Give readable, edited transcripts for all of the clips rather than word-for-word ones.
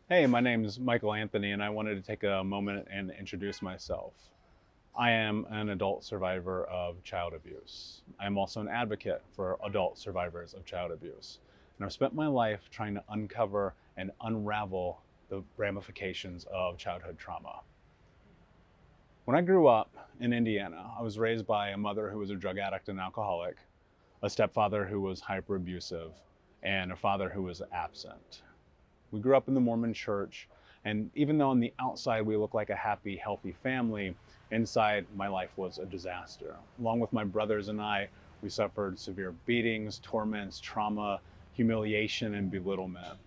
Hey, my name is Michael Anthony, and I wanted to take a moment and introduce myself. I am an adult survivor of child abuse. I am also an advocate for adult survivors of child abuse. And I've spent my life trying to uncover and unravel the ramifications of childhood trauma. When I grew up in Indiana, I was raised by a mother who was a drug addict and alcoholic, a stepfather who was hyper abusive, and a father who was absent. We grew up in the Mormon church, and even though on the outside we look like a happy, healthy family, inside my life was a disaster. Along with my brothers and I, we suffered severe beatings, torments, trauma, humiliation, and belittlement.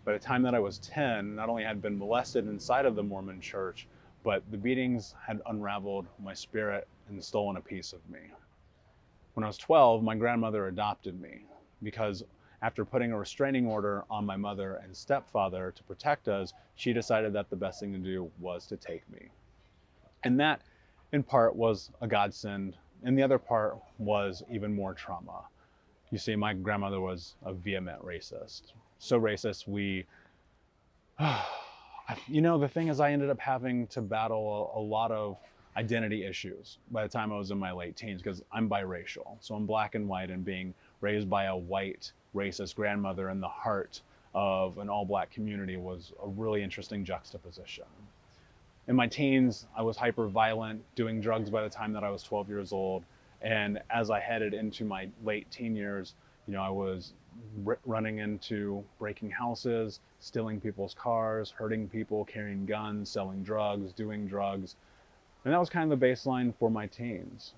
By the time that I was 10, not only had I been molested inside of the Mormon church, but the beatings had unraveled my spirit and stolen a piece of me. When I was 12, my grandmother adopted me because after putting a restraining order on my mother and stepfather to protect us, she decided that the best thing to do was to take me. And that, in part, was a godsend, and the other part was even more trauma. You see, my grandmother was a vehement racist. So racist, the thing is, I ended up having to battle a lot of identity issues by the time I was in my late teens because I'm biracial. So I'm black and white, and being raised by a white racist grandmother in the heart of an all black community was a really interesting juxtaposition. In my teens, I was hyper violent, doing drugs by the time that I was 12 years old. And as I headed into my late teen years, I was running into breaking houses, stealing people's cars, hurting people, carrying guns, selling drugs, doing drugs. And that was kind of the baseline for my teens.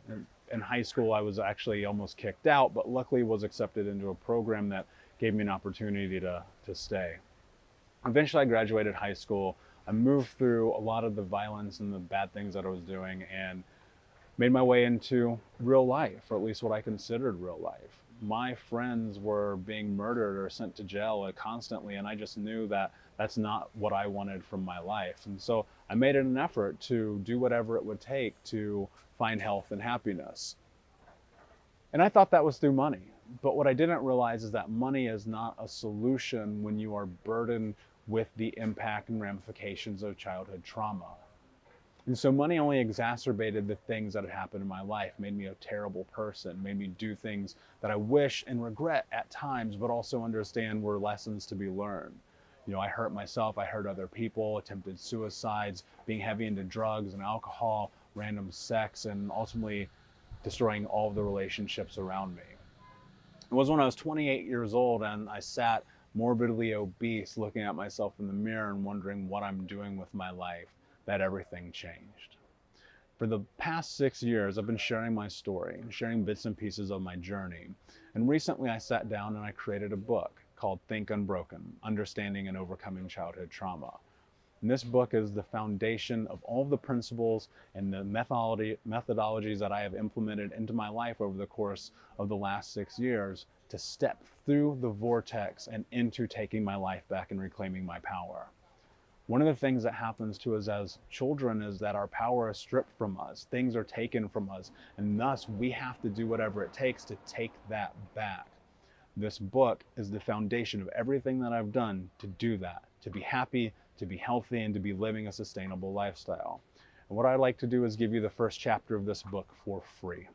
In high school, I was actually almost kicked out, but luckily was accepted into a program that gave me an opportunity to stay. Eventually, I graduated high school. I moved through a lot of the violence and the bad things that I was doing and made my way into real life, or at least what I considered real life. My friends were being murdered or sent to jail constantly, and I just knew that that's not what I wanted from my life. And so I made it an effort to do whatever it would take to find health and happiness. And I thought that was through money. But what I didn't realize is that money is not a solution when you are burdened with the impact and ramifications of childhood trauma. And so money only exacerbated the things that had happened in my life, made me a terrible person, made me do things that I wish and regret at times, but also understand were lessons to be learned. I hurt myself, I hurt other people, attempted suicides, being heavy into drugs and alcohol, random sex, and ultimately destroying all of the relationships around me. It was when I was 28 years old and I sat morbidly obese looking at myself in the mirror and wondering what I'm doing with my life that everything changed. For the past 6 years, I've been sharing my story, sharing bits and pieces of my journey. And recently I sat down and I created a book called Think Unbroken, Understanding and Overcoming Childhood Trauma. And this book is the foundation of all of the principles and the methodologies that I have implemented into my life over the course of the last 6 years to step through the vortex and into taking my life back and reclaiming my power. One of the things that happens to us as children is that our power is stripped from us, things are taken from us, and thus we have to do whatever it takes to take that back. This book is the foundation of everything that I've done to do that, to be happy, to be healthy, and to be living a sustainable lifestyle. And what I'd like to do is give you the first chapter of this book for free,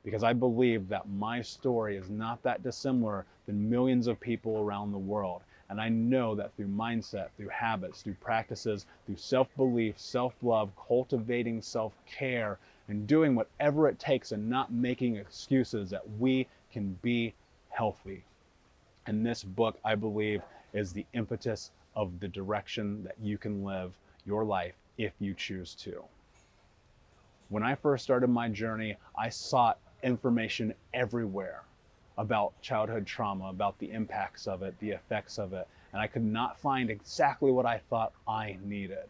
because I believe that my story is not that dissimilar than millions of people around the world. And I know that through mindset, through habits, through practices, through self-belief, self-love, cultivating self-care, and doing whatever it takes and not making excuses, that we can be healthy. And this book, I believe, is the impetus of the direction that you can live your life if you choose to. When I first started my journey, I sought information everywhere about childhood trauma, about the impacts of it, the effects of it, and I could not find exactly what I thought I needed.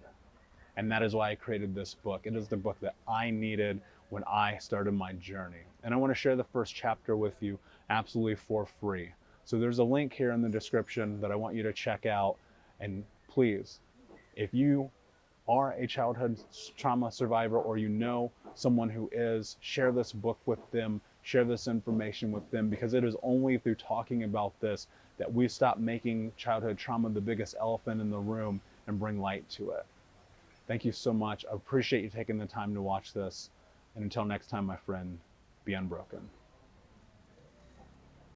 And that is why I created this book. It is the book that I needed when I started my journey. And I want to share the first chapter with you absolutely for free. So there's a link here in the description that I want you to check out. And please, if you are a childhood trauma survivor or you know someone who is, share this book with them. share this information with them, because it is only through talking about this that we stop making childhood trauma the biggest elephant in the room and bring light to it. Thank you so much. I appreciate you taking the time to watch this. And until next time, my friend, be unbroken.